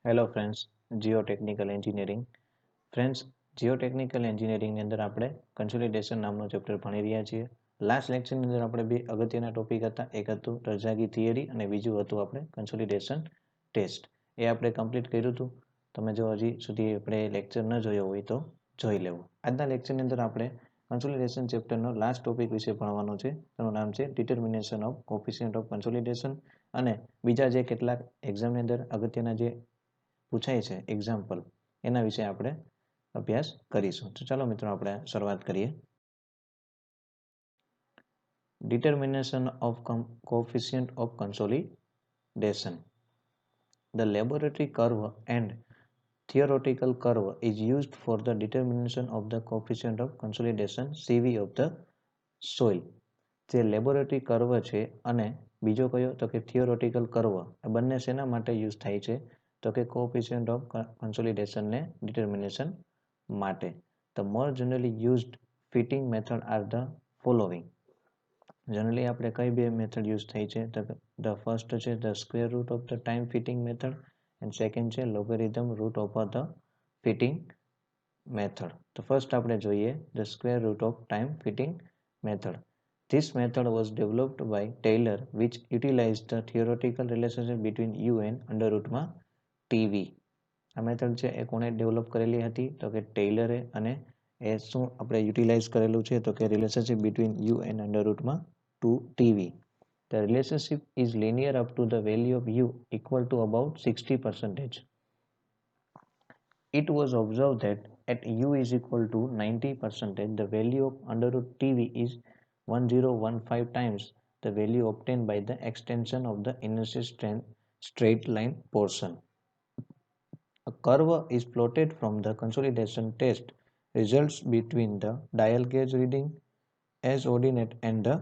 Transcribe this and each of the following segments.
Hello friends, geotechnical engineering. Friends, geotechnical એન્જિનિયરિંગની અંદર આપણે કન્સોલિડેશન નામનું ચેપ્ટર ભણી રહ્યા છીએ. લાસ્ટ લેક્ચરની અંદર આપણે બે અગત્યના ટોપિક હતા. એક હતું રજાગી થિયરી અને બીજું હતું આપણે કન્સોલિડેશન ટેસ્ટ. એ આપણે કમ્પ્લીટ કર્યું હતું. તમે જો હજી સુધી આપણે લેક્ચર ન જોયો હોય તો જોઈ લેવું. આજના લેક્ચરની અંદર આપણે કન્સોલિડેશન ચેપ્ટરનો લાસ્ટ ટોપિક વિશે ભણવાનો છે. તેનું નામ છે determination of coefficient of consolidation. અને બીજા જે કેટલાક એક્ઝામની અંદર અગત્યના જે પૂછાય છે એક્ઝામ્પલ, એના વિશે આપણે અભ્યાસ કરીશું. તો ચાલો મિત્રો આપણે શરૂઆત કરીએ. Determination of coefficient of consolidation. The laboratory curve and theoretical curve is used for the determination of the coefficient of consolidation CV of the soil. જે લેબોરેટરી કર્વ છે અને બીજો કયો તો કે થિયોરેટિકલ કર્વ, આ બંને શેના માટે યુઝ થાય છે તો કે કોએફિશિયન્ટ ઓફ કન્સોલિડેશનને ડિટર્મિનેશન માટે. The more generally used fitting method are the following. Generally આપણે કઈ બે મેથડ યુઝ થઈ છે તો ધ ફર્સ્ટ છે the square root of the time fitting method and second છે logarithm root of the fitting method. તો ફર્સ્ટ આપણે જોઈએ the square root of time fitting method. This method was developed by Taylor, which utilized the theoretical relationship between u and under root માં tv. આ method છે એ કોણે develop કરેલી હતી તો કે ટેલરે, અને એ શું આપણે યુટિલાઇઝ કરેલું છે તો કે relationship between u and under root માં 2tv. The relationship is linear up to the value of u equal to about 60%. It was observed that at u is equal to 90%, the value of under root tv is 1015 times the value obtained by the extension of the inertial straight line portion. A curve is plotted from the consolidation test results between the dial gauge reading as ordinate and the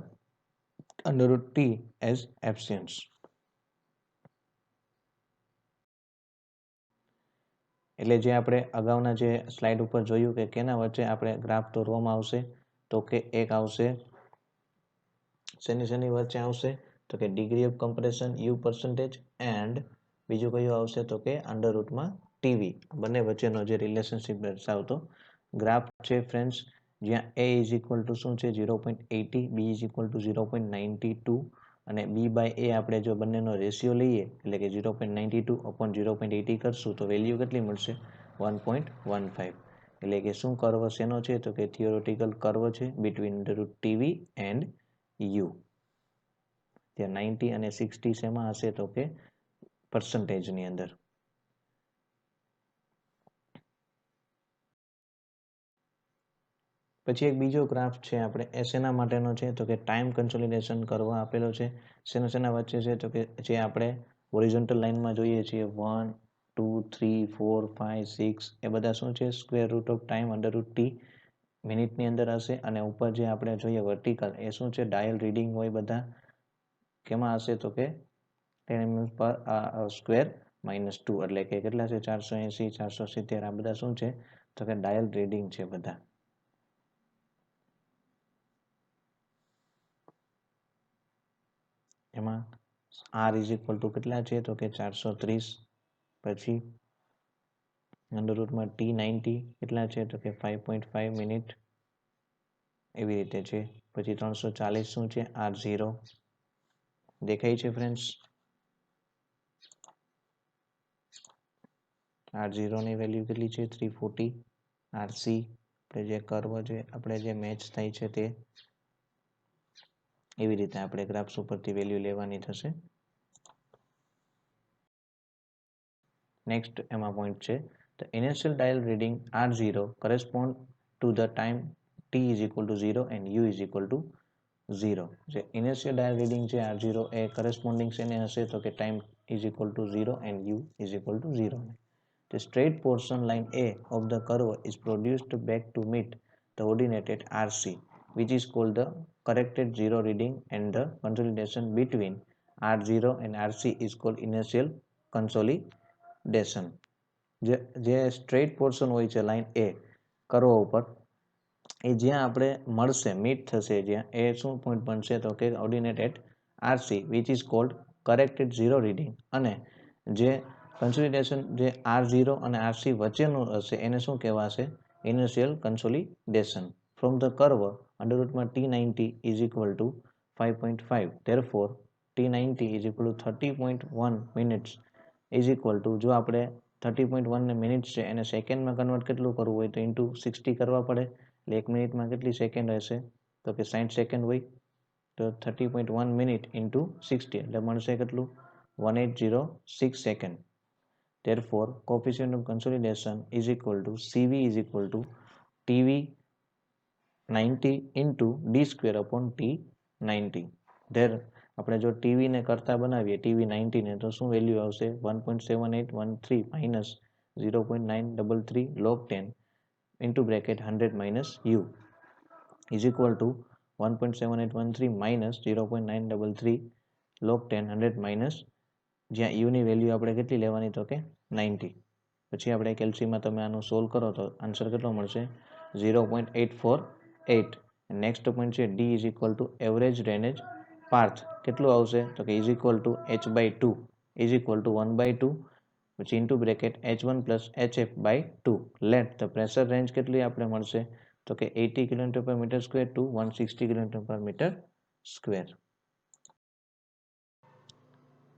under root t as absence. એટલે જે આપણે અગાઉના જે slide ઉપર જોયું કે કેના વચ્ચે આપણે ગ્રાફ દોરવામાં આવશે તો કે એક આવશે શેની વચ્ચે આવશે તો કે degree of compression you percentage and બીજું કયું આવશે તો કે અંડર રૂટમાં ટીવી. બંને વચ્ચેનો જે રિલેશનશિપ દર્શાવતો ગ્રાફ છે ફ્રેન્ડ્સ, જ્યાં a ઇઝ ઇક્વલ ટુ શું છે 0.80, b ઇઝ ઇક્વલ ટુ 0.92 અને b બાય a આપણે જો બંનેનો રેશિયો લઈએ એટલે કે 0.92 અપોન 0.80 કરશું તો વેલ્યુ કેટલી મળશે 1.15. એટલે કે શું કર્વ શેનો છે તો કે થિયોરેટિકલ કર્વ છે between root TV and U. ત્યાં 90 અને 60 શેમાં હશે તો કે પર્સન્ટેજની અંદર. પછી એક બીજો ગ્રાફ છે આપણે એ શેના માટેનો છે તો કે ટાઈમ કન્સોલિડેશન કર્વ આપેલો છે. શેના વચ્ચે છે તો કે જે આપણે હોરિઝોન્ટલ લાઇનમાં જોઈએ છીએ 1 2 3 4 5 6 એ બધા શું છે square root of time under route T મિનિટની અંદર હશે. અને ઉપર જે આપણે જોઈએ વર્ટિકલ એ શું છે ડાયલ રીડિંગ હોય બધા કેમાં હશે તો કે 10 mm પર સ્ક્વેર -2 એટલે કે કેટલા છે 480 470 આ બધા શું છે તો કે ડાયલ રીડિંગ છે બધા. એમાં r ઇઝ ઇક્વલ ટુ કેટલા છે તો કે 430. પછી અંડર રૂટમાં t90 કેટલા છે તો કે 5.5 મિનિટ એવી રીતે છે. પછી 340 શું છે r0 દેખાય છે ફ્રેન્ડ્સ. r0 ની વેલ્યુ કેટલી છે 340. rc આપણે જે કર્વ છે આપણે જે મેચ થાય છે તે એવી રીતે આપણે ગ્રાફ્સ ઉપરથી વેલ્યુ લેવાની થશે. નેક્સ્ટ એમાં પોઈન્ટ છે the initial dial reading r0 correspond to the time t is equal to 0 and u is equal to 0. જે ઇનિશિયલ ડાયલ રીડિંગ છે r0 એ કરસ્પોન્ડિંગ શેને હશે તો કે time is equal to 0 and u is equal to 0. The straight portion line A of the curve is produced back to meet the ordinate at rc, which is called the corrected zero reading, and the consolidation between r0 and rc is called initial consolidation. જે straight portion હોય છે line એ curve ઉપર એ જ્યાં આપણે મળશે meet થશે જ્યાં એ શું પોઈન્ટ બનશે તો કે ordinate at RC which is called corrected zero reading. અને જે કન્સોલિડેશન જે R0 અને RC વચ્ચેનું હશે એને શું કહેવાશે? Initial consolidation. From the curve under રૂટમાં T90 is equal to 5.5. Therefore, T90 is equal to 30.1 minutes is equal to, જો આપણે 30.1 મિનિટ્સ છે એને સેકન્ડમાં કન્વર્ટ કેટલું કરવું હોય તો ઇન્ટુ 60 કરવા પડે. એટલે 1 મિનિટમાં કેટલી સેકન્ડ હશે? તો કે 60 સેકન્ડ હોય. તો 30.1 મિનિટ ઇન્ટુ 60 એટલે મળશે કેટલું? 1806 second. Therefore, coefficient of consolidation is equal to CV is equal to TV 90 into D square upon T90. There આપણે જો ટીવી ને કરતા બનાવીએ ટીવી 90 ને તો શું વેલ્યુ આવશે? 1.7813 minus 0.933 log 10 into bracket 100 minus u is equal to 1.7813 minus 0.933 log 10 100 minus, જ્યાં u ની વેલ્યુ આપણે કેટલી લેવાની તો કે 90. પછી આપણે કેલ્સીમાં તમે આનું સોલ્વ કરો તો આન્સર કેટલો મળશે? 0.848. નેક્સ્ટ પોઈન્ટ છે d is equal two average drainage path કેટલું આવશે તો કે is equal two h/2 is equal two 1/2 પછી into bracket h1 plus hf/2. Late the pressure range કેટલી આપણે મળશે તો કે 80 કિલોમીટર પર મીટર સ્ક્વેર ટુ 160 કિલોમીટર પર મીટર સ્ક્વેર.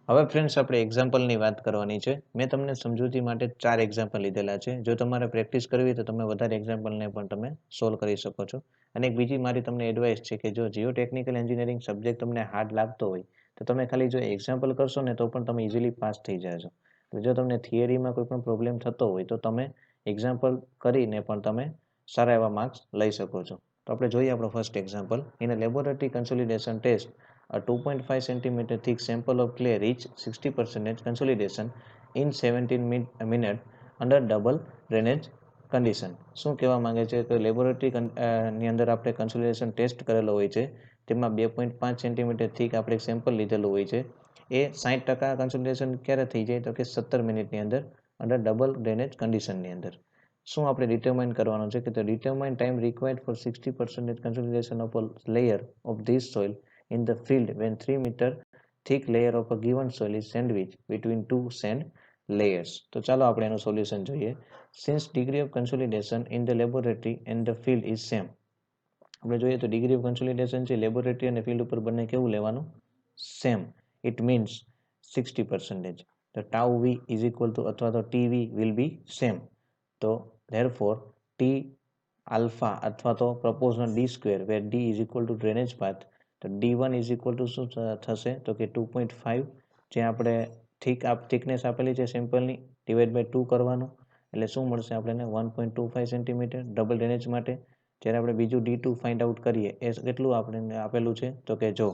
હવે ફ્રેન્ડ્સ આપણે એક્ઝામ્પલની વાત કરવાની છે. મેં તમને સમજૂતી માટે 4 એક્ઝામ્પલ લીધેલા છે. જો તમારે પ્રેક્ટિસ કરવી તો તમે વધારે એક્ઝામ્પલને પણ તમે સોલ્વ કરી શકો છો. અને એક બીજી મારી તમને એડવાઇસ છે કે જો જીઓ ટેકનિકલ એન્જિનિયરિંગ સબ્જેક્ટ તમને હાર્ડ લાગતો હોય તો તમે ખાલી જો એક્ઝામ્પલ કરશો ને તો પણ તમે ઇઝીલી પાસ થઈ જશો. જો તમને થિયરીમાં કોઈ પણ પ્રોબ્લેમ થતો હોય તો તમે એક્ઝામ્પલ કરીને પણ તમે સારા એવા માર્ક્સ લઈ શકો છો. તો આપણે જોઈએ આપણો first example. In a laboratory consolidation test, a 2.5 cm thick sample of clay reached 60% consolidation in 17 minutes under double drainage condition. શું કહેવા માંગે છે કે લેબોરેટરી ની અંદર આપણે કન્સોલિડેશન ટેસ્ટ કરેલો હોય છે, તેમાં 2.5 સેન્ટીમીટર થીક આપણે સેમ્પલ લીધેલું હોય છે. એ 60% કન્સોલિડેશન ક્યારે થઈ જાય તો કે 17 મિનિટની અંદર અંડર ડબલ ડ્રેનેજ કન્ડિશનની અંદર. શું આપણે ડિટરમાઇન કરવાનું છે કે the determine time required for 60% consolidation of a layer of this soil in the field when 3 meter thick layer of a given soil is sandwiched between two sand layers. તો ચાલો આપણે એનું સોલ્યુશન જોઈએ. Since degree of consolidation in the laboratory and the field is same, આપણે જોઈએ તો degree of consolidation છે laboratory અને ફિલ્ડ ઉપર બંને કેવું લેવાનું? સેમ. It means 60%. તો tau V is equal to અથવા તો T V will be same. તો ધેરફોર ટી આલ્ફા અથવા તો proportional D square where D is equal to drainage path, તો D1 ઇઝ ઇક્વલ ટુ શું થશે તો કે 2.5, જે આપણે થિકનેસ આપેલી છે સેમ્પલની, ડિવાઈડ બાય 2 કરવાનું એટલે શું મળશે આપણને? 1.25 સેન્ટીમીટર ડબલ ડ્રેનેજ માટે. જ્યારે આપણે બીજું D2 ફાઇન્ડ આઉટ કરીએ એ કેટલું આપણને આપેલું છે તો કે જો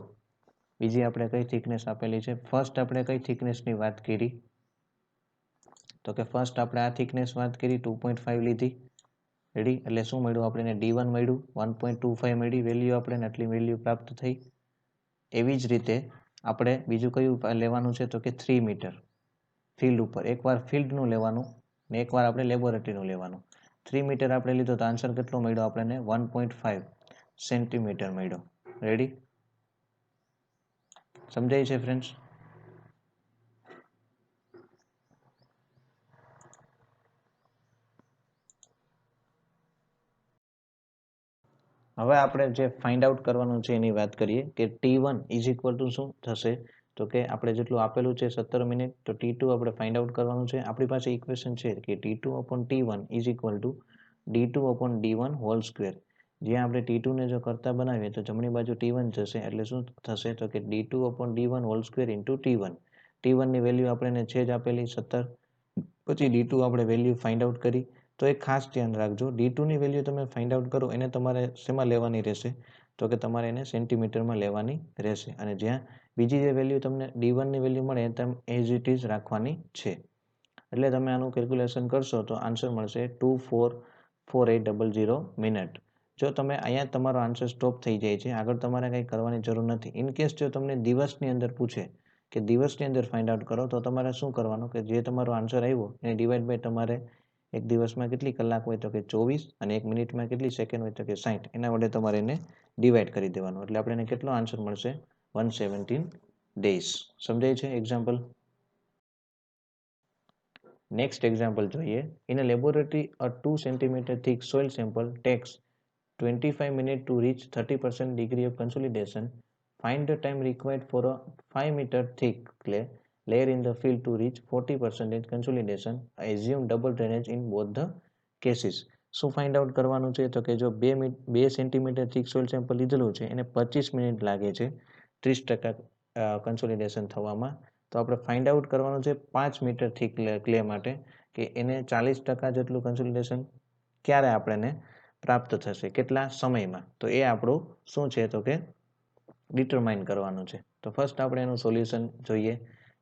બીજી આપણે કઈ થિકનેસ આપેલી છે, ફર્સ્ટ આપણે કઈ થિકનેસની વાત કરી તો કે ફર્સ્ટ આપણે આ થિકનેસ વાત કરી 2.5 લીધી. રેડી? એટલે શું મળ્યું આપણને? D1 મળ્યું, 1.25 મળી વેલ્યુ આપણને, આટલી વેલ્યુ પ્રાપ્ત થઈ. એવી જ રીતે આપણે બીજું કયું લેવાનું છે તો કે 3 મીટર ફિલ્ડ ઉપર. એકવાર ફિલ્ડનું લેવાનું ને એકવાર આપણે લેબોરેટરીનું લેવાનું. 3 મીટર આપણે લીધો તો આન્સર કેટલો મળ્યો આપણને? 1.5 સેન્ટીમીટર મળ્યો. રેડી? સમજાય છે ફ્રેન્ડ્સ? હવે આપણે જે ફાઇન્ડ આઉટ કરવાનું છે એની વાત કરીએ કે T1 ઇઝ ઇક્વલ ટુ શું થશે તો કે આપણે જેટલું આપેલું છે 17 મિનિટ, તો T2 આપણે ફાઇન્ડ આઉટ કરવાનું છે. આપણી પાસે ઇક્વેશન છે કે T2 upon T1 is equal two D2 upon D1 whole square. જ્યાં આપણે T2 ને જો કરતા બનાવીએ તો જમણી બાજુ T1 જશે એટલે શું થશે તો કે D2 upon D1 whole square into T1. T1 ની વેલ્યુ આપણને છે જ આપેલી 17. પછી D2 આપણે વેલ્યુ ફાઇન્ડ આઉટ કરી. તો એક ખાસ ધ્યાન રાખજો, D2 ની વેલ્યુ તમે ફાઇન્ડ આઉટ કરો એને તમારે શેમાં લેવાની રહેશે તો કે તમારે એને સેન્ટીમીટરમાં લેવાની રહેશે. અને જ્યાં બીજી જે વેલ્યુ તમને D1 ની વેલ્યુ મળે એ તમે એઝ ઇટ ઇઝ રાખવાની છે. એટલે તમે આનું કેલ્ક્યુલેશન કરશો તો આન્સર મળશે 244800 મિનિટ. જો તમે અહીંયા તમારો આન્સર સ્ટોપ થઈ જાય છે, આગળ તમારે કંઈ કરવાની જરૂર નથી. ઇન કેસ જો તમને દિવસની અંદર પૂછે કે દિવસની અંદર ફાઇન્ડ આઉટ કરો તો તમારે શું કરવાનું કે જે તમારો આન્સર આવ્યો એને ડિવાઈડ બાય તમારે એક દિવસમાં કેટલી કલાક હોય તો કે 24 અને એક મિનિટમાં કેટલી સેકન્ડ હોય તો કે 60, એના વડે તમારે એને ડિવાઈડ કરી દેવાનું. એટલે આપણે કેટલો આન્સર મળશે? 117 ડેઝ. સમજાય છે એક્ઝામ્પલ? નેક્સ્ટ એક્ઝામ્પલ જોઈએ. In a laboratory a 2 centimeter thick soil sample takes 25 minutes to reach 30% degree of consolidation. Find the time required for a 5-meter thick clay layer in the field to reach 40% consolidation. Assume double drainage in both the cases. શું find out કરવાનું છે? તો કે જો 2 centimetre thick soil sample લીધેલું છે એને 25 minute લાગે છે 30% કન્સોલિડેશન થવામાં. તો આપણે ફાઇન્ડ આઉટ કરવાનું છે 5 મીટર થીક ક્લે માટે કે એને 40% જેટલું કન્સોલિડેશન ક્યારે આપણને પ્રાપ્ત થશે, કેટલા સમયમાં. તો એ આપણું શું છે તો કે ડિટરમાઇન કરવાનું છે. તો ફર્સ્ટ આપણે એનું સોલ્યુશન જોઈએ.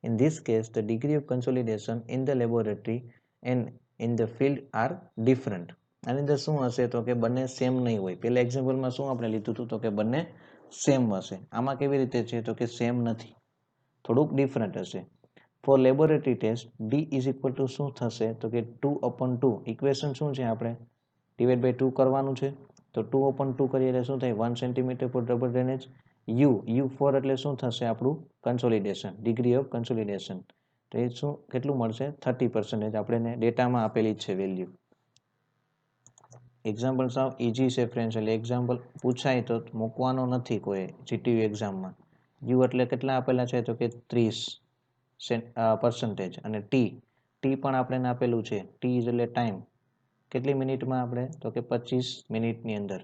In this case the degree of consolidation in the laboratory and in the field are different. આની અંદર શું હશે તો કે બંને સેમ નહીં હોય. પહેલા એક્ઝામ્પલમાં શું આપણે લીધું હતું તો કે બંને સેમ હશે. આમાં કેવી રીતે છે તો કે સેમ નથી, થોડુંક ડિફરન્ટ હશે. For laboratory test D is equal to શું થશે તો કે 2/2. ઇક્વેશન શું છે આપણે ડિવાઇડ બાય 2 કરવાનું છે. તો 2/2 કરીએ એટલે શું થાય 1 સેન્ટીમીટર પર ડબલ ડ્રેનેજ. U4 એટલે શું થશે આપણું કન્સોલિડેશન, ડિગ્રી ઓફ કન્સોલિડેશન. તો એ શું કેટલું મળશે 30%. આપણે ડેટામાં આપેલી જ છે વેલ્યુ. એક્ઝામ્પલ સાવ ઇઝી છે ફ્રેન્ડ્સ, એટલે એક્ઝામ્પલ પૂછાય તો મૂકવાનો નથી કોઈ જીટીયુ એક્ઝામમાં. યુ એટલે કેટલા આપેલા છે તો કે 30% અને ટી પણ આપણે આપેલું છે. ટી એટલે ટાઈમ, કેટલી મિનિટમાં આપણે તો કે 25 મિનિટની અંદર.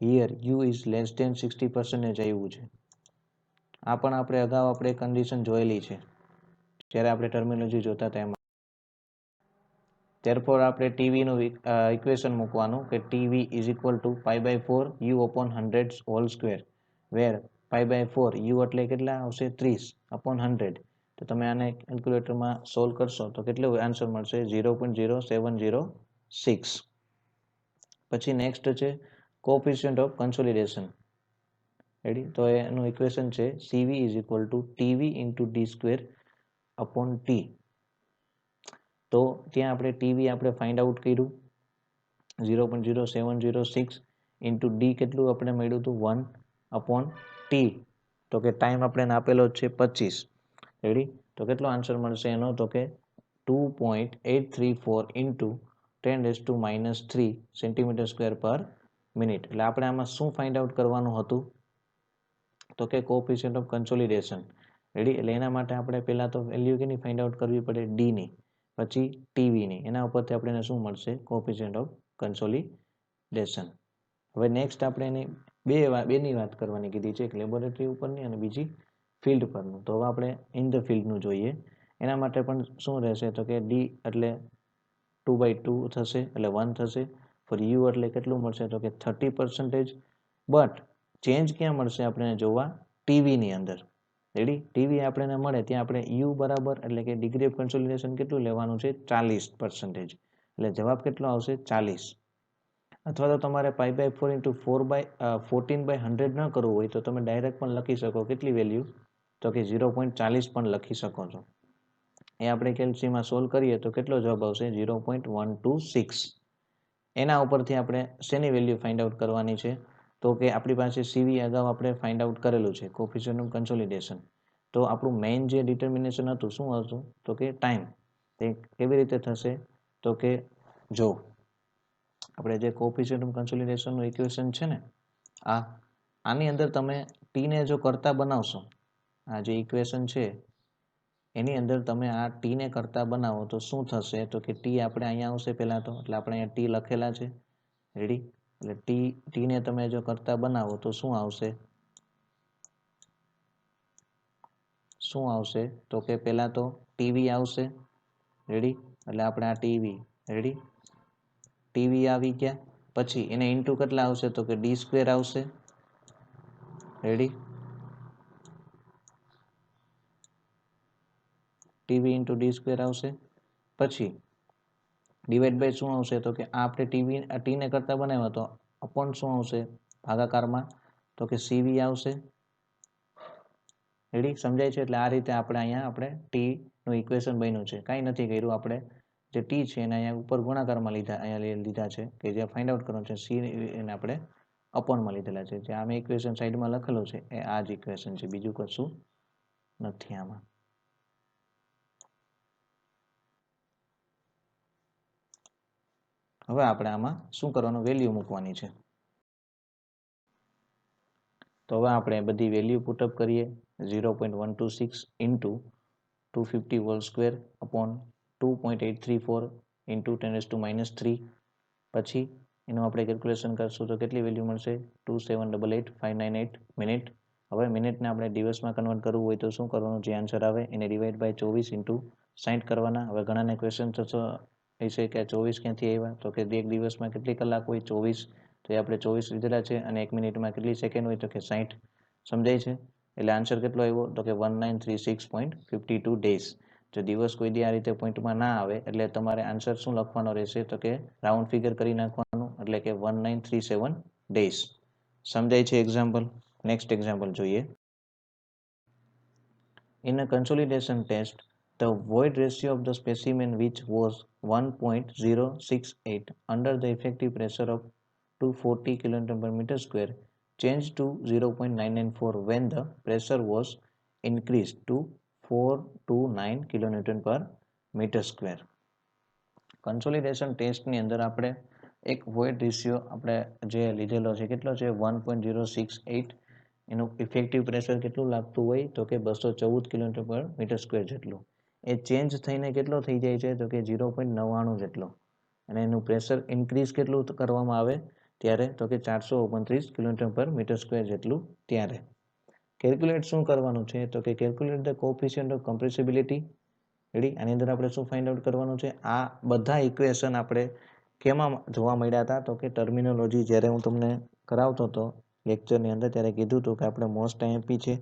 Here U is less than 60% આવ્યું છે. આ પણ આપણે અગાઉ આપણે કન્ડિશન જોયેલી છે જ્યારે આપણે ટર્મિનોલોજી જોતા હતા એમાં. ત્યારપર આપણે ટીવીનું ઇક્વેશન મૂકવાનું કે TV is equal to π/4 U/100 whole square, where π/4 U એટલે કેટલા આવશે 30/100. તો તમે આને કેલ્ક્યુલેટરમાં સોલ્વ કરશો તો કેટલો આન્સર મળશે 0.0706. પછી નેક્સ્ટ છે કોએફિશિયન્ટ ઓફ કન્સોલિડેશન. રેડી? તો એનું ઇક્વેશન છે CV is equal two TV into D square upon T. તો ત્યાં આપણે ટીવી આપણે ફાઇન્ડ આઉટ કર્યું 0.0706 ઇન્ટુ ડી કેટલું આપણે મળ્યું હતું 1/t. તો કે ટાઈમ આપણે આપેલો છે 25. રેડી? તો કેટલો આન્સર મળશે એનો તો કે 2.834 ઇન્ટુ 10⁻³ સેન્ટીમીટર સ્ક્વેર પર મિનિટ. એટલે આપણે આમાં શું ફાઇન્ડ આઉટ કરવાનું હતું તો કે કોએફિશિયન્ટ ઓફ કન્સોલિડેશન. રેડી? એટલે એના માટે આપણે પહેલા તો વેલ્યુ કેની ફાઇન્ડ આઉટ કરવી પડે ડીની, પછી ટીવીની. એના ઉપરથી આપણને શું મળશે કોએફિશિયન્ટ ઓફ કન્સોલિડેશન. હવે નેક્સ્ટ આપણે એની બેની વાત કરવાની કીધી છે, એક લેબોરેટરી ઉપરની અને બીજી ફિલ્ડ પરનું. તો હવે આપણે ઇન ધ ફિલ્ડનું જોઈએ. એના માટે પણ શું રહેશે તો કે ડી એટલે 2/2 થશે એટલે 1 થશે. ફોર યુ એટલે કેટલું મળશે તો કે 30%. બટ ચેન્જ ક્યાં મળશે આપણે જોવા ટીવીની અંદર. રેડી? ટીવી આપણને મળે ત્યાં આપણે યુ બરાબર એટલે કે ડિગ્રી ઓફ કન્સોલિડેશન કેટલું લેવાનું છે 40%. એટલે જવાબ કેટલો આવશે 40. અથવા તો તમારે π/4 ઇન્ટુ 14/100 ન કરવું હોય તો તમે ડાયરેક્ટ પણ લખી શકો કેટલી વેલ્યુ તો કે 0.40 પણ લખી શકો છો. એ આપણે કેલ્સીમાં સોલ્વ કરીએ તો કેટલો જવાબ આવશે 0.126. એના ઉપરથી આપણે શેની વેલ્યુ ફાઇન્ડ આઉટ કરવાની છે તો કે આપણી પાસે સીવી અગાઉ આપણે ફાઇન્ડ આઉટ કરેલું છે કોએફિશિયન્ટ ઓફ કન્સોલિડેશન. તો આપણું મેઇન જે ડિટર્મિનેશન હતું શું હતું તો કે ટાઈમ. તે કેવી રીતે થશે તો કે જો આપણે જે કોએફિશિયન્ટ ઓફ કન્સોલિડેશનનું ઇક્વેશન છે ને આની અંદર તમે ટીને જો કરતા બનાવશો, આ જે ઇક્વેશન છે એની અંદર તમે આ ટીને કરતા બનાવો તો શું થશે તો કે ટી આપણે અહીંયા આવશે પહેલા તો, એટલે આપણે અહીંયા ટી લખેલા છે. રેડી? એટલે ટીને તમે જો કરતા બનાવો તો શું આવશે તો કે પહેલા તો ટીવી આવશે. રેડી? એટલે આપણે આ ટીવી, રેડી? ટીવી આવી ગયા પછી એને ઇન્ટુ કેટલા આવશે તો કે ડી સ્ક્વેર આવશે. Ready? TV into D square આવશે. પછી ડિવાઈડ બાય શું આવશે તો કે આ આપણે ટીને કરતા બનાવ્યો તો અપોન શું આવશે ભાગાકારમાં તો કે સીવી આવશે. રેડી? સમજાય છે? એટલે આ રીતે આપણે અહીંયા આપણે ટી નું ઇક્વેશન બન્યું છે. કાંઈ નથી કર્યું, આપણે જે ટી છે એને અહીંયા ઉપર ગુણાકારમાં અહીંયા લીધા છે કે જે ફાઇન્ડ આઉટ કરવાનું છે સી એને આપણે અપોનમાં લીધેલા છે. જે આમે ઇક્વેશન સાઈડમાં લખેલું છે એ આ જ ઇક્વેશન છે, બીજું કશું નથી આમાં. હવે આપણે આમાં શું કરવાનું, વેલ્યુ મૂકવાની છે. તો હવે આપણે બધી વેલ્યુ પુટઅપ કરીએ. 0.126 into 250 whole square upon 2.834 into 10⁻³ પછી એનું આપણે કેલ્ક્યુલેશન કરશું તો કેટલી વેલ્યુ મળશે, 2788598 મિનિટ. હવે મિનિટને આપણે દિવસમાં કન્વર્ટ કરવું હોય તો શું કરવાનું, જે આન્સર આવે એને ડિવાઈડ બાય 24 ઇન્ટુ 60 કરવાના. હવે ઘણાને ક્વેશ્ચન થશે છે કે 24 ક્યાંથી આવ્યા, તો કે એક દિવસમાં કેટલી કલાક હોય, 24. તો એ આપણે 24 લીધેલા છે અને એક મિનિટમાં કેટલી સેકન્ડ હોય, તો કે 60. સમજાય છે? એટલે આન્સર કેટલો આવ્યો, તો કે 1936.52 ડેઝ. જો દિવસ કોઈ દી આ રીતે પોઈન્ટમાં ના આવે એટલે તમારે આન્સર શું લખવાનો રહેશે, તો કે રાઉન્ડ ફિગર કરી નાખવાનું, એટલે કે 1937 ડેઝ. સમજાય છે એક્ઝામ્પલ? નેક્સ્ટ એક્ઝામ્પલ જોઈએ. In a consolidation test, the void ratio of the specimen, which was 1.068 under the effective pressure of 240 kN per meter square, changed to 0.994 when the pressure was increased to 429 kN per meter square. Consolidation ટેસ્ટની અંદર આપણે એક void ratio આપણે જે લીધેલો છે કેટલો છે, 1.068. એનું ઇફેક્ટિવ પ્રેશર કેટલું લાગતું હોય, તો કે 214 kN પર મીટર સ્ક્વેર જેટલું. એ ચેન્જ થઈને કેટલો થઈ જાય છે, તો કે 0.99 જેટલો. અને એનું પ્રેશર ઇન્ક્રીઝ કેટલું કરવામાં આવે ત્યારે, તો કે 429 kN પર મીટર સ્ક્વેર જેટલું ત્યારે. કેલ્ક્યુલેટ શું કરવાનું છે, તો કે calculate the coefficient of compressibility. Ready? આની અંદર આપણે શું ફાઇન્ડ આઉટ કરવાનું છે, આ બધા ઇક્વેશન આપણે કેમાં જોવા મળ્યા હતા, તો કે ટર્મિનોલોજી જ્યારે હું તમને કરાવતો હતો લેક્ચરની અંદર ત્યારે કીધું હતું કે આપણે મોસ્ટ આઈએમપી છે.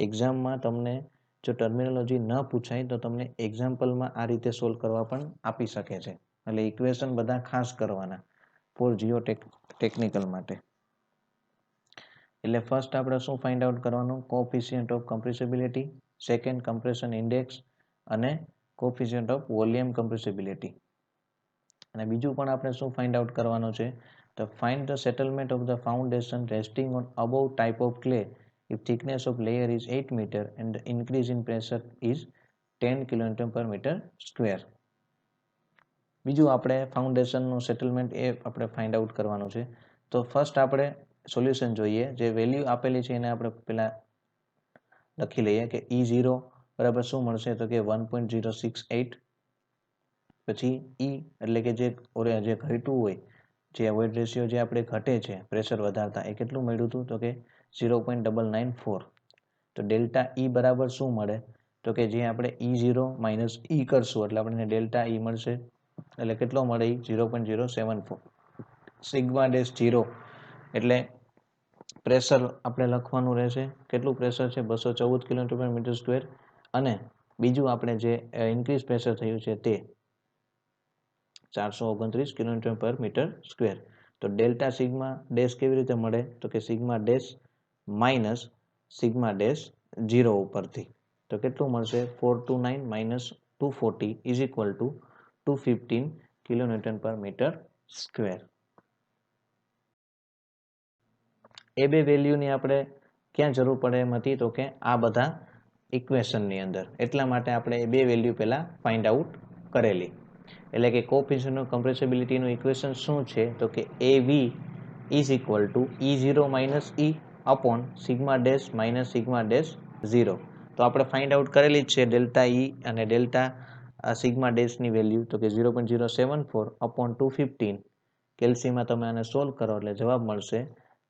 એક્ઝામમાં તમને જો ટર્મિનોલોજી ન પૂછાય તો તમને એક્ઝામ્પલમાં આ રીતે સોલ્વ કરવા પણ આપી શકે છે. એટલે ઇક્વેશન બધા ખાસ કરવાના ફોર જીઓ ટેકનિકલ માટે. એટલે ફર્સ્ટ આપણે શું ફાઇન્ડ આઉટ કરવાનું, coefficient of compressibility, second compression index અને કોએફિશિયન્ટ ઓફ વોલ્યુમ કમ્પ્રેસિબિલિટી. અને બીજું પણ આપણે શું ફાઇન્ડ આઉટ કરવાનું છે, તો find the settlement of the foundation resting on above type of clay if thickness of layer is 8 meter and the increase in pressure is 10 kN per meter square. બીજું આપણે ફાઉન્ડેશનનું સેટલમેન્ટ એ આપણે find out કરવાનું છે. તો first આપણે solution જોઈએ. જે value આપેલી છે એને આપણે પહેલા લખી લઈએ કે E0 બરાબર શું મળશે, તો કે 1.068. પછી E એટલે કે જે ઘટ્યું હોય, જે વોઇડ રેશિયો જે આપણે ઘટે છે પ્રેશર વધારતા, એ કેટલું મળ્યું હતું, તો કે 0.994. તો ડેલ્ટા E બરાબર શું મળે, તો કે જે આપણે E0 માઇનસ E કરશું એટલે આપણને ડેલ્ટા E મળશે. એટલે કેટલો મળે, 0.074. સિગ્મા ડેશ 0 એટલે પ્રેશર આપણે લખવાનું રહેશે, કેટલું પ્રેશર છે, 214 kN per meter square. અને બીજું આપણે જે ઇન્ક્રીઝ પ્રેશર થયું છે તે 429 kN per meter square. તો ડેલ્ટા સિગ્મા ડેશ કેવી રીતે મળે, તો કે sigma dash minus sigma dash 0 ઉપરથી. તો કેટલું મળશે, 429 minus 240 is equal two 215 kN per meter square. એ બે વેલ્યુની આપણે ક્યાં જરૂર પડે એમ હતી, તો કે આ બધા ઇક્વેશનની અંદર. એટલા માટે આપણે એ બે વેલ્યુ પહેલા ફાઇન્ડ આઉટ કરેલી. એટલે કે કોએફિશિયન્ટ ઓફ કમ્પ્રેસિબિલિટીનું ઇક્વેશન શું છે, તો કે AV is equal two E0 minus E upon sigma dash minus sigma dash 0. તો આપણે ફાઇન્ડ આઉટ કરેલી જ છે ડેલ્ટા E અને ડેલ્ટા સિગ્મા ડેશની વેલ્યુ, તો કે 0.074 અપોન 215. કેલ્સીમાં તમે આને સોલ્વ કરો એટલે જવાબ મળશે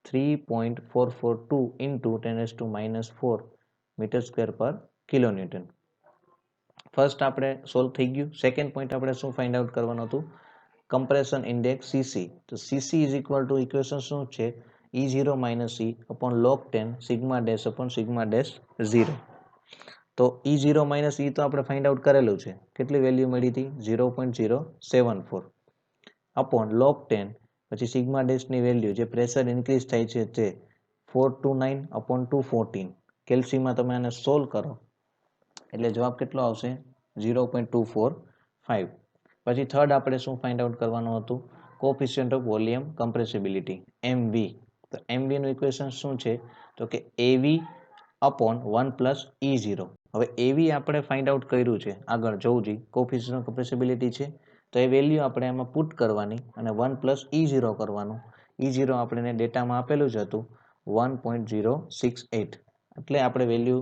3.442 ઇન્ટુ 10⁻⁴ મીટર સ્ક્વેર પર કિલોન્યુટન. ફર્સ્ટ આપણે સોલ્વ થઈ ગયું. સેકન્ડ પોઈન્ટ આપણે શું ફાઇન્ડ આઉટ કરવાનું હતું, કમ્પ્રેશન ઇન્ડેક્સ CC. તો CC is equal two equation શું છે, E0 minus E upon log 10 sigma dash upon sigma dash 0. તો E0 માઇનસ E તો આપણે ફાઇન્ડ આઉટ કરેલું છે, કેટલી વેલ્યુ મળી હતી, 0.074 અપોન log 10 પછી સિગ્મા ડેશની વેલ્યુ જે પ્રેશર ઇન્ક્રીઝ થાય છે તે 429 અપોન 214. કેલ્સીમાં તમે આને સોલ્વ કરો એટલે જવાબ કેટલો આવશે, 0.245. પછી થર્ડ આપણે શું ફાઇન્ડ આઉટ કરવાનું હતું, coefficient of volume compressibility MV. તો MV નું ઇક્વેશન શું છે, તો કે AV અપોન 1 પ્લસ E0. હવે AV આપણે ફાઇન્ડ આઉટ કર્યું છે, આગળ જોવું જોઈએ કોએફિશિયન્ટ ઓફ કમ્પ્રેસિબિલિટી છે તો એ વેલ્યુ આપણે એમાં પુટ કરવાની અને 1 પ્લસ E0 કરવાનું. E0 આપણે ડેટામાં આપેલું જ હતું 1.068. એટલે આપણે વેલ્યુ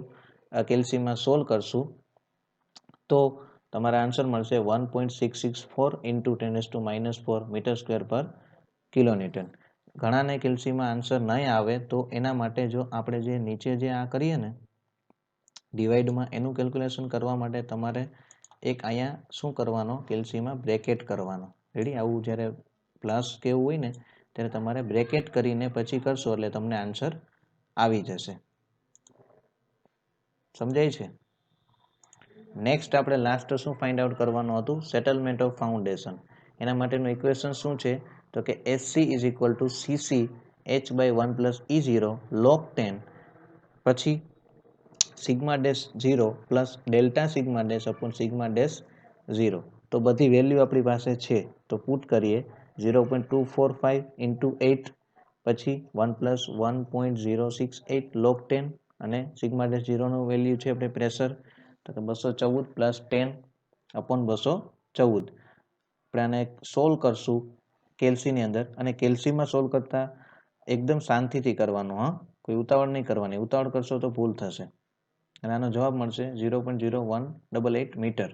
કેલ્સીમાં સોલ્વ કરશું તો તમારા આન્સર મળશે 1.664 ઇન્ટુ 10⁻⁴ મીટર સ્ક્વેર પર કિલોન્યુટન. ઘણાને કેલ્સીમાં આન્સર નહીં આવે તો એના માટે જો આપણે જે નીચે જે આ કરીએ ને ડિવાઈડમાં એનું કેલ્ક્યુલેશન કરવા માટે તમારે એક અહીંયા શું કરવાનો કેલ્સીમાં બ્રેકેટ કરવાનો. રેડી? આવું જ્યારે પ્લસ કે એવું હોય ને ત્યારે તમારે બ્રેકેટ કરીને પછી કરશો એટલે તમને આન્સર આવી જશે. સમજાય છે? નેક્સ્ટ આપણે લાસ્ટ શું ફાઇન્ડ આઉટ કરવાનું હતું? Settlement of foundation. એના માટેનું ઇક્વેશન શું છે? તો કે SC is equal two CC H/1 plus E0 log 10 પછી sigma dash 0 plus delta sigma dash upon sigma dash 0. તો બધી વેલ્યુ આપણી પાસે છે તો પુટ કરીએ 0.245 ઇન્ટુ 8 પછી 1 પ્લસ 1.068 log 10 અને સિગ્મા ડેશ 0નું વેલ્યુ છે આપણે પ્રેશર તો કે 214 પ્લસ 10 અપોન 214. આપણે આને સોલ્વ કરશું કેલ્સીની અંદર અને કેલ્સીમાં સોલ્વ કરતા એકદમ શાંતિથી કરવાનું. હા, કોઈ ઉતાવળ નહીં કરવાની. ઉતાવળ કરશો તો ભૂલ થશે. અને આનો જવાબ મળશે 0.0188 મીટર.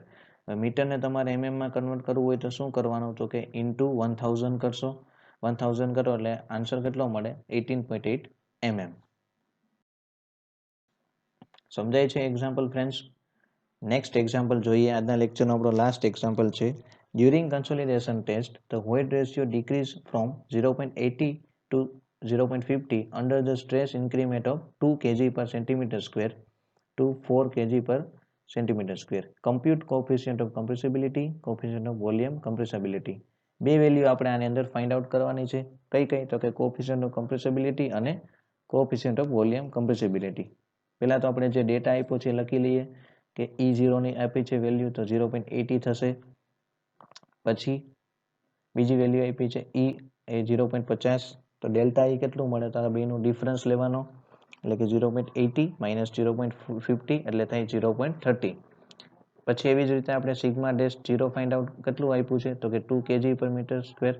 મીટરને તમારે એમએમમાં કન્વર્ટ કરવું હોય તો શું કરવાનું? તો કે ઇન્ટુ 1000 કરશો. 1000 કરો એટલે આન્સર કેટલો મળે? 18.8 mm. સમજાય છે એક્ઝામ્પલ ફ્રેન્ડ્સ? નેક્સ્ટ એક્ઝામ્પલ જોઈએ. આજના લેક્ચરનો આપણો લાસ્ટ એક્ઝામ્પલ છે. During consolidation test the void ratio decreases from 0.80 to 0.50 under the stress increment of 2 kg per centimeter square to 4 kg per centimeter square. Compute coefficient of compressibility, coefficient of volume compressibility. બે value આપણે આની અંદર find out કરવાની છે. કઈ કઈ? તો કે coefficient of compressibility અને coefficient of volume compressibility. પહેલા તો આપણે જે ડેટા આપ્યો છે લખી લઈએ કે E0 ની આપી છે વેલ્યુ તો 0.80 થશે. પછી બીજી વેલ્યુ આપી છે E એ 0.50 તો ડેલ્ટા E કેટલું મળે? તો આ બેનું ડિફરન્સ લેવાનો એટલે કે 0.80 માઇનસ 0.50 એટલે થાય 0.30. પછી એવી જ રીતે આપણે સિગ્મા ડેશ 0 ફાઇન્ડ આઉટ કેટલું આપ્યું છે? તો કે 2 kg પર મીટર સ્ક્વેર.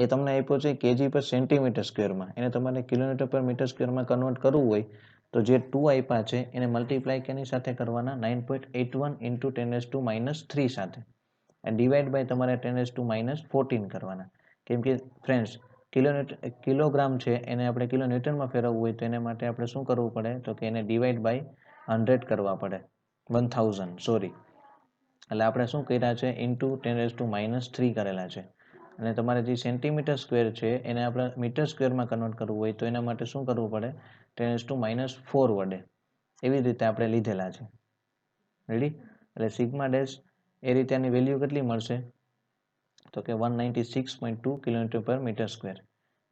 એ તમને આપ્યો છે કેજી પર સેન્ટીમીટર સ્ક્વેરમાં. એને તમારે કિલોમીટર પર મીટર સ્ક્વેરમાં કન્વર્ટ કરવું હોય તો જે 2 આપ્યા છે એને મલ્ટીપ્લાય કેની સાથે કરવાના? 9.81 ઇન્ટુ 10⁻³ સાથે. ડિવાઈડ બાય તમારે 10⁻14 કરવાના. કેમ કે ફ્રેન્ડ્સ કિલોગ્રામ છે એને આપણે કિલોન્યુટનમાં ફેરવવું હોય તો એના માટે આપણે શું કરવું પડે? તો કે એને ડિવાઈડ બાય 100 કરવા પડે. 1000 સોરી. એટલે આપણે શું કર્યા છે? ઇન્ટુ 10⁻³ કરેલા છે. અને તમારે જે સેન્ટીમીટર સ્ક્વેર છે એને આપણે મીટર સ્ક્વેરમાં કન્વર્ટ કરવું હોય તો એના માટે શું કરવું પડે? 10⁻⁴ વડે. એવી રીતે આપણે લીધેલા છે. રેડી? એટલે સિગ્મા ડેશ એ રીતે આની વેલ્યુ કેટલી મળશે? તો કે 196.2 કિલોમીટર પર મીટર સ્ક્વેર.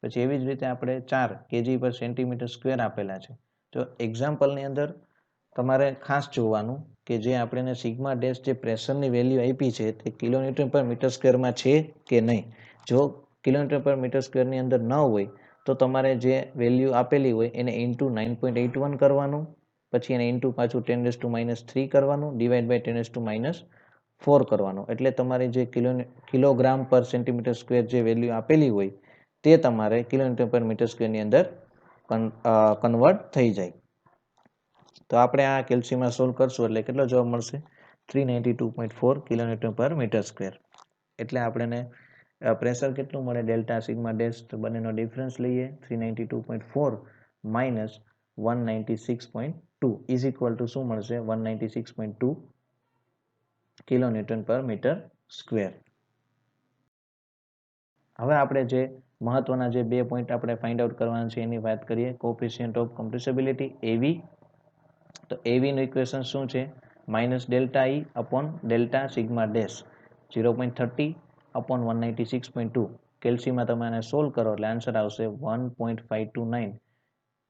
પછી એવી જ રીતે આપણે 4 kg પર સેન્ટીમીટર સ્ક્વેર આપેલા છે. તો એક્ઝામ્પલની અંદર તમારે ખાસ જોવાનું કે જે આપણે સિગ્મા ડેશ જે પ્રેશરની વેલ્યુ આપી છે તે કિલોમીટર પર મીટર સ્ક્વેરમાં છે કે નહીં. જો કિલોમીટર પર મીટર સ્ક્વેરની અંદર ન હોય તો તમારે જે વેલ્યુ આપેલી હોય એને ઇન્ટુ 9.81 કરવાનું. પછી એને ઇન્ટુ પાછું 10⁻³ કરવાનું ડિવાઈડ બાય 10⁻⁴ કરવાનું. એટલે તમારે જે કિલોગ્રામ પર સેન્ટીમીટર સ્ક્વેર જે વેલ્યુ આપેલી હોય તે તમારે કિલોમીટર પર મીટર સ્ક્વેરની અંદર કન્વર્ટ થઈ જાય. તો આપણે આ કેલ્સીમાં સોલ્વ કરશું એટલે કેટલો જવાબ મળશે? 392.4 કિલોમીટર પર મીટર સ્ક્વેર. એટલે આપણે પ્રેશર કેટલું મળે? Delta sigma dash. તો બંનેનો ડિફરન્સ લઈએ 392.4 માઇનસ 196.2 ઇઝ ઇક્વલ ટુ શું મળશે? 196.2 કિલોન્યુટન પર મીટર સ્ક્વેર. હવે આપણે જે મહત્વના જે બે પોઈન્ટ આપણે ફાઇન્ડ આઉટ કરવાના છે એની વાત કરીએ. કોફિશિયન્ટ ઓફ કમ્પ્રેસિબિલિટી એવી. તો એવીનું ઇક્વેશન શું છે? Minus delta E upon delta sigma dash 0.30 upon 196.2. કેલ્સીમાં તમે આને સોલ્વ કરો એટલે આન્સર આવશે 1.529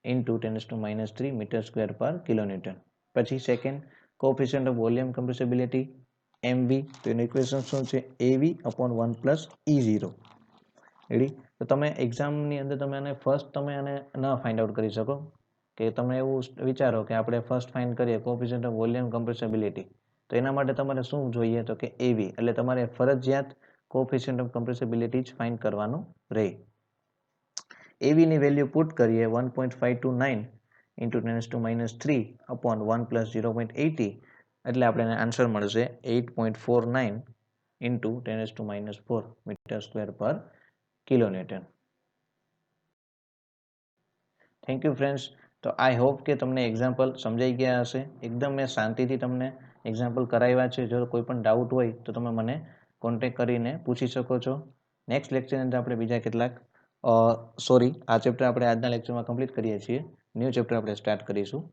ઇન્ટુ 10⁻³ મીટર સ્ક્વેર પર કિલોન્યુટન. પછી second coefficient of volume compressibility MV. તો એનું ઇક્વેશન શું છે? AV upon 1 plus E0. Ready? તો તમે એક્ઝામની અંદર તમે આને ફર્સ્ટ તમે આને ન ફાઇન્ડ આઉટ કરી શકો કે તમે એવું વિચારો કે આપણે ફર્સ્ટ ફાઇન્ડ કરીએ કોફિશિયન્ટ ઓફ વોલ્યુમ કમ્પ્રેસિબિલિટી. તો એના માટે તમારે શું જોઈએ તો કે એવી, એટલે તમારે ફરજિયાત કોએફિશિયન્ટ ઓફ કમ્પ્રેસિબિલિટી જ ફાઇન્ડ કરવાનું રહે. એવી ની વેલ્યુ પુટ કરીએ 1.529 ઇન્ટુ 10⁻³ અપોન 1 પ્લસ 0.80, એટલે આપણે આન્સર મળશે 8.49 ઇન્ટુ 10⁻⁴ મીટર સ્ક્વેર પર કિલોન્યુટન. Thank you friends. તો આઈ હોપ કે તમને એક્ઝામ્પલ સમજાઈ ગયા હશે. એકદમ મેં શાંતિથી તમને એક્ઝામ્પલ કરાવ્યા છે. જો કોઈ પણ ડાઉટ હોય તો તમે મને કોન્ટેક્ટ કરીને પૂછી શકો છો. નેક્સ્ટ લેક્ચરની અંદર આપણે બીજા કેટલાક આ ચેપ્ટર આપણે આજના લેક્ચરમાં કમ્પ્લીટ કરીએ છીએ. ન્યૂ ચેપ્ટર આપણે સ્ટાર્ટ કરીશું.